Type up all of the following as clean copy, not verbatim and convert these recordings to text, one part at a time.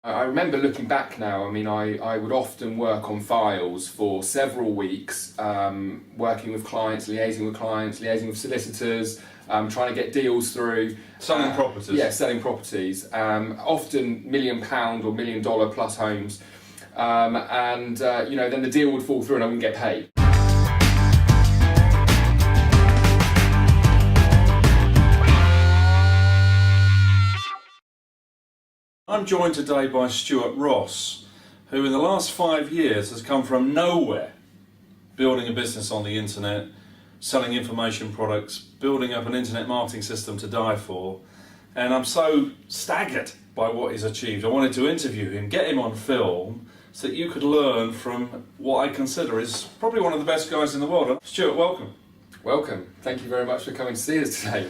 I remember looking back now, I mean, I would often work on files for several weeks, working with clients, liaising with solicitors, trying to get deals through. Selling properties? Yeah, selling properties. Often £1 million or $1 million plus homes. Then the deal would fall through and I wouldn't get paid. I'm joined today by Stuart Ross, who in the last 5 years has come from nowhere, building a business on the internet, selling information products, building up an internet marketing system to die for, and I'm so staggered by what he's achieved. I wanted to interview him, get him on film, so that you could learn from what I consider is probably one of the best guys in the world. Stuart, welcome. Welcome. Thank you very much for coming to see us today.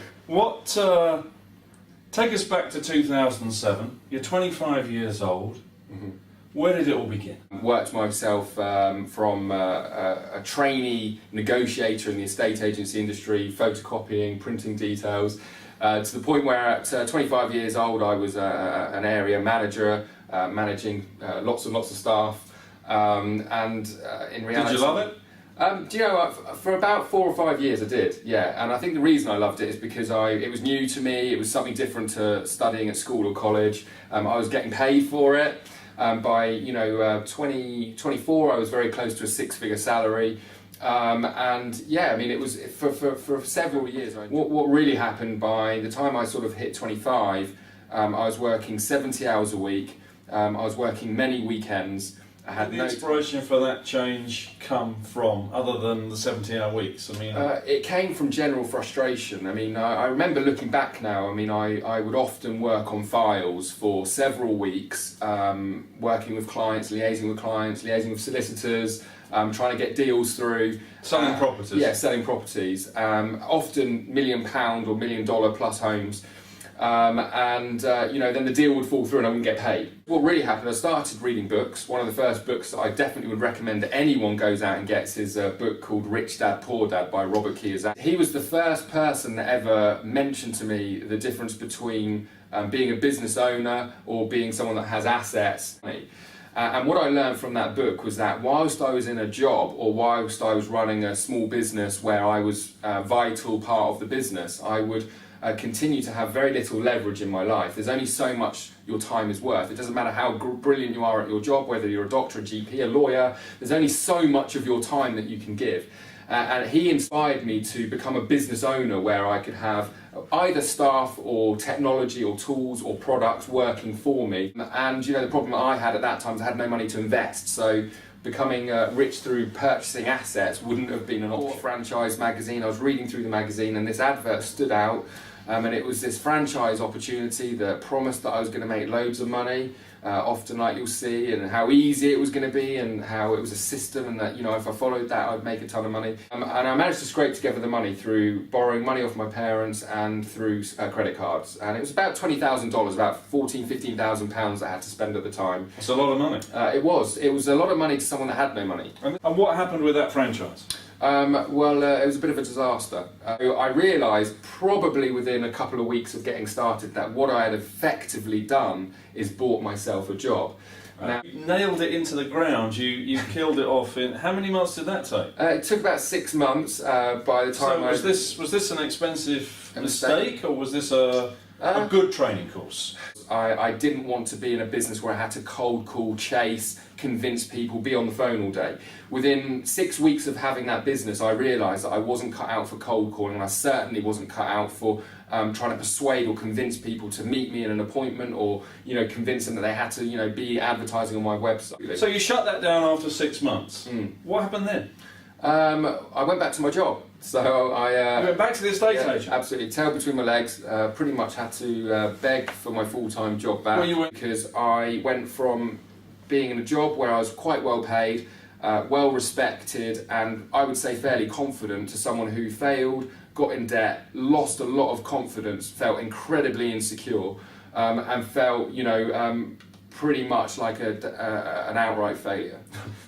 Take us back to 2007. You're 25 years old. Mm-hmm. Where did it all begin? Worked myself from a trainee negotiator in the estate agency industry, photocopying, printing details, to the point where at 25 years old I was an area manager, managing lots and lots of staff, in reality... Did you love it? Do you know, for about 4 or 5 years I did, yeah, and I think the reason I loved it is because it was new to me, it was something different to studying at school or college. I was getting paid for it. By 24 I was very close to a 6-figure salary, and yeah, I mean it was for several years. What really happened by the time I sort of hit 25, I was working 70 hours a week, I was working many weekends. I had the inspiration for that change come from, other than the 70-hour weeks? I mean, it came from general frustration. I mean, I remember looking back now. I mean, I would often work on files for several weeks, working with clients, liaising with solicitors, trying to get deals through. Selling properties? Yeah, selling properties. Often £1 million or $1 million plus homes. Then the deal would fall through and I wouldn't get paid. What really happened, I started reading books. One of the first books that I definitely would recommend that anyone goes out and gets is a book called Rich Dad Poor Dad by Robert Kiyosaki. He was the first person that ever mentioned to me the difference between being a business owner or being someone that has assets. And what I learned from that book was that whilst I was in a job or whilst I was running a small business where I was a vital part of the business, I would continue to have very little leverage in my life. There's only so much your time is worth. It doesn't matter how brilliant you are at your job, whether you're a doctor, a GP, a lawyer, there's only so much of your time that you can give. And he inspired me to become a business owner where I could have either staff or technology or tools or products working for me. And the problem that I had at that time is I had no money to invest. So becoming rich through purchasing assets wouldn't have been an option. Franchise magazine, I was reading through the magazine and this advert stood out, and it was this franchise opportunity that promised that I was going to make loads of money, often like you'll see, and how easy it was going to be and how it was a system and that if I followed that I'd make a ton of money. And I managed to scrape together the money through borrowing money off my parents and through credit cards, and it was about $20,000, about £14,000-15,000 I had to spend at the time. That's a lot of money. It was a lot of money to someone that had no money. And what happened with that franchise? It was a bit of a disaster. I realised probably within a couple of weeks of getting started that what I had effectively done is bought myself a job. Now, you nailed it into the ground. You killed it off in how many months did that take? It took about 6 months. By the time was this an expensive mistake or was this a good training course? I didn't want to be in a business where I had to cold call, chase, convince people, be on the phone all day. Within 6 weeks of having that business, I realised that I wasn't cut out for cold calling, and I certainly wasn't cut out for trying to persuade or convince people to meet me in an appointment, or convince them that they had to be advertising on my website. So you shut that down after 6 months. What happened then? I went back to my job. So you went back to the estate agent? Absolutely, tail between my legs. Pretty much had to beg for my full-time job back, because I went from being in a job where I was quite well paid, well respected, and I would say fairly confident, to someone who failed, got in debt, lost a lot of confidence, felt incredibly insecure, and felt pretty much like an outright failure.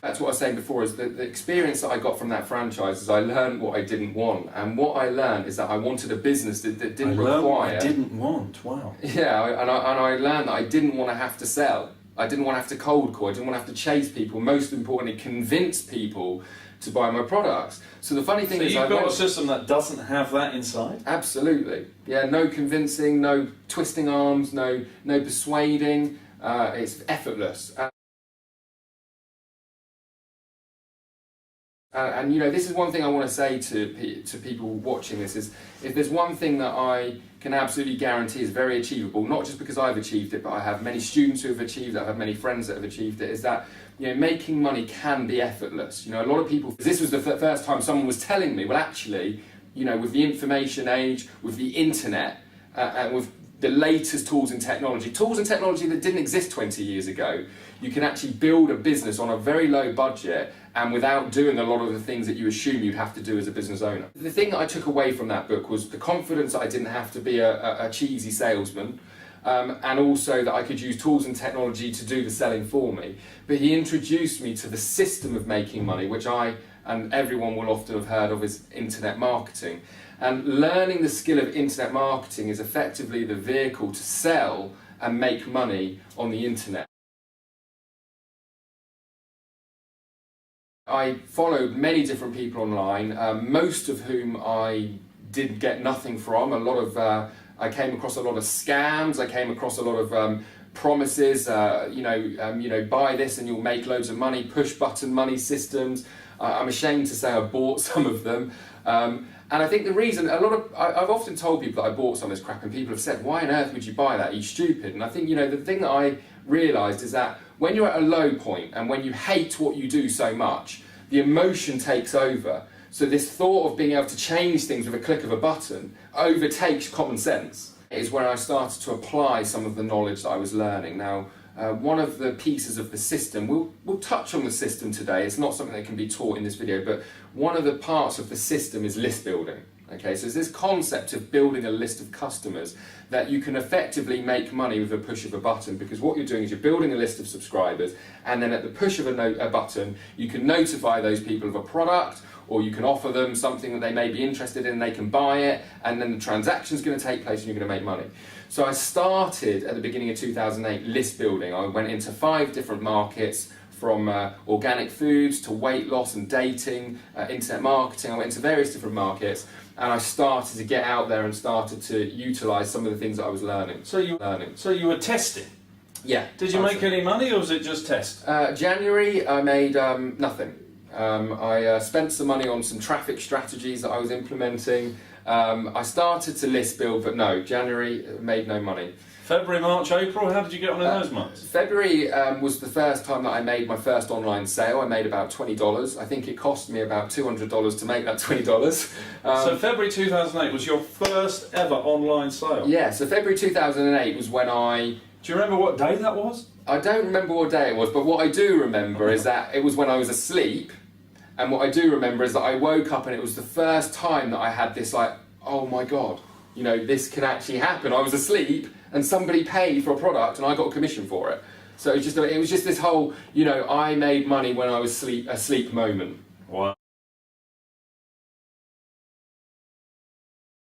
That's what I was saying before, is the experience that I got from that franchise is I learned what I didn't want, and what I learned is that I wanted a business that didn't require... I didn't want, wow. Yeah, and I learned that I didn't want to have to sell. I didn't want to have to cold call, I didn't want to have to chase people, most importantly, convince people to buy my products. So the funny thing is, you've got a system that doesn't have that inside? Absolutely. Yeah, no convincing, no twisting arms, no persuading. It's effortless. And you know, this is one thing I want to say to people watching this is, if there's one thing that I can absolutely guarantee is very achievable, not just because I've achieved it, but I have many students who have achieved it, I have many friends that have achieved it, is that, you know, making money can be effortless. You know, a lot of people, this was the first time someone was telling me, well actually, you know, with the information age, with the internet, and with the latest tools and technology that didn't exist 20 years ago, you can actually build a business on a very low budget and without doing a lot of the things that you assume you'd have to do as a business owner. The thing that I took away from that book was the confidence that I didn't have to be a cheesy salesman, and also that I could use tools and technology to do the selling for me. But he introduced me to the system of making money, which I and everyone will often have heard of as internet marketing. And learning the skill of internet marketing is effectively the vehicle to sell and make money on the internet. I followed many different people online, most of whom I did get nothing from. I came across a lot of scams. I came across a lot of promises. You know, buy this and you'll make loads of money. Push button money systems. I'm ashamed to say I bought some of them. And I think the reason, I've often told people that I bought some of this crap, and people have said, why on earth would you buy that? Are you stupid? And I think, you know, the thing that I realised is that when you're at a low point and when you hate what you do so much, the emotion takes over. So this thought of being able to change things with a click of a button overtakes common sense. It is where I started to apply some of the knowledge that I was learning. Now, one of the pieces of the system, we'll touch on the system today, it's not something that can be taught in this video, but one of the parts of the system is list building. Okay, so it's this concept of building a list of customers that you can effectively make money with a push of a button, because what you're doing is you're building a list of subscribers, and then at the push of a button, you can notify those people of a product, or you can offer them something that they may be interested in, they can buy it, and then the transaction's going to take place and you're going to make money. So I started at the beginning of 2008 list building. I went into 5 different markets, from organic foods to weight loss and dating, internet marketing. I went into various different markets, and I started to get out there and started to utilise some of the things that I was learning. So you were testing? Yeah. Did you make any money, or was it just test? January, I made nothing. I spent some money on some traffic strategies that I was implementing. I started to list build, but no, January made no money. February, March, April, how did you get on in those months? February was the first time that I made my first online sale. I made about $20. I think it cost me about $200 to make that $20. So February 2008 was your first ever online sale? Yeah, so February 2008 was when I... Do you remember what day that was? I don't remember what day it was, but what I do remember is that it was when I was asleep, and what I do remember is that I woke up and it was the first time that I had this like, oh my God, you know, this can actually happen. I was asleep and somebody paid for a product and I got a commission for it. So it was just this whole, you know, I made money when I was asleep moment. Wow.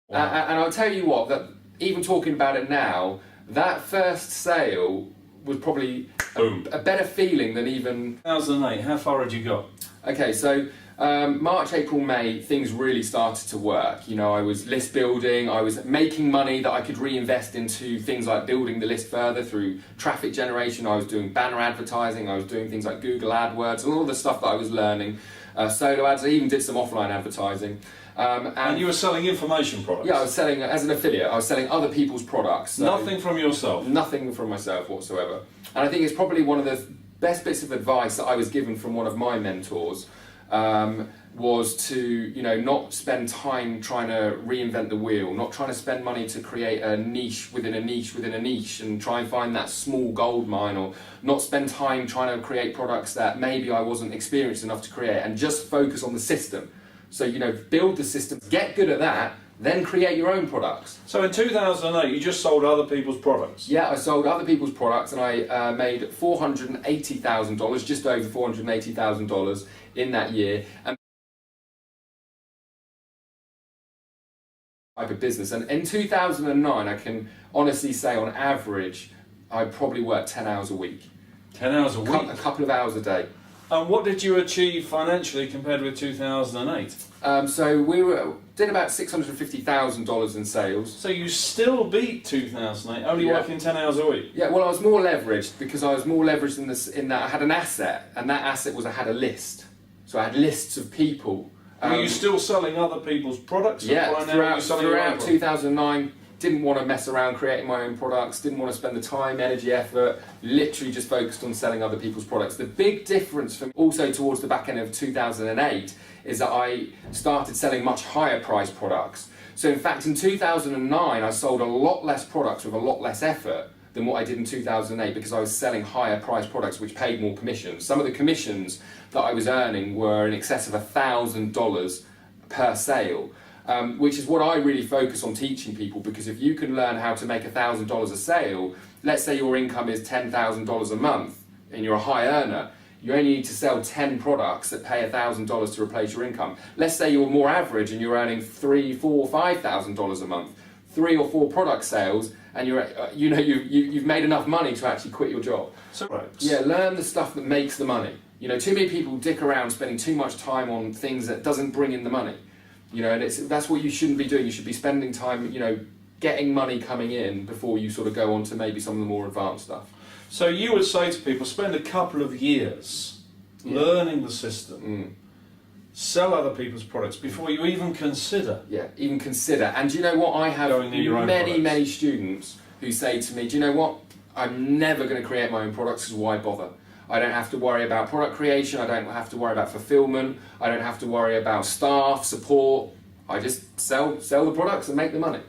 And I'll tell you what, that even talking about it now, that first sale was probably a better feeling than even... 2008, how far had you got? Okay, so March, April, May, things really started to work. You know, I was list building, I was making money that I could reinvest into things like building the list further through traffic generation. I was doing banner advertising, I was doing things like Google AdWords, and all the stuff that I was learning. Solo ads, I even did some offline advertising. And you were selling information products? Yeah, I was selling, as an affiliate, I was selling other people's products. So nothing from yourself? Nothing from myself whatsoever. And I think it's probably one of the best bits of advice that I was given from one of my mentors, was to, you know, not spend time trying to reinvent the wheel, not trying to spend money to create a niche within a niche within a niche and try and find that small gold mine, or not spend time trying to create products that maybe I wasn't experienced enough to create, and just focus on the system. So, you know, build the system, get good at that, then create your own products. So in 2008, you just sold other people's products? Yeah, I sold other people's products, and I made $480,000, just over $480,000 in that year. And type of business. And in 2009, I can honestly say on average, I probably worked 10 hours a week. 10 hours a week. A couple of hours a day. And what did you achieve financially compared with 2008? So did about $650,000 in sales. So you still beat 2008, only Yeah. working 10 hours a week. Yeah, well, I was more leveraged because I was more leveraged in that I had an asset, and that asset was I had a list. So I had lists of people. Were you still selling other people's products? Yeah, Or now you're selling your own throughout 2009, didn't want to mess around creating my own products, didn't want to spend the time, energy, effort, literally just focused on selling other people's products. The big difference from also towards the back end of 2008 is that I started selling much higher priced products. So in fact in 2009 I sold a lot less products with a lot less effort than what I did in 2008 because I was selling higher priced products which paid more commissions. Some of the commissions that I was earning were in excess of $1,000 per sale. Which is what I really focus on teaching people, because if you can learn how to make $1,000 a sale, let's say your income is $10,000 a month and you're a high earner, you only need to sell 10 products that pay $1,000 to replace your income. Let's say you're more average and you're earning $3,000, $4,000, $5,000 a month, 3 or 4 product sales, and you've made enough money to actually quit your job. So, right. Yeah, learn the stuff that makes the money. You know, too many people dick around spending too much time on things that doesn't bring in the money. You know, and that's what you shouldn't be doing. You should be spending time, you know, getting money coming in before you sort of go on to maybe some of the more advanced stuff. So you would say to people, spend a couple of years learning the system, sell other people's products before you even consider. Yeah, even consider. And do you know what? I have many students who say to me, do you know what? I'm never going to create my own products because why bother? I don't have to worry about product creation, I don't have to worry about fulfillment, I don't have to worry about staff, support. I just sell the products and make the money.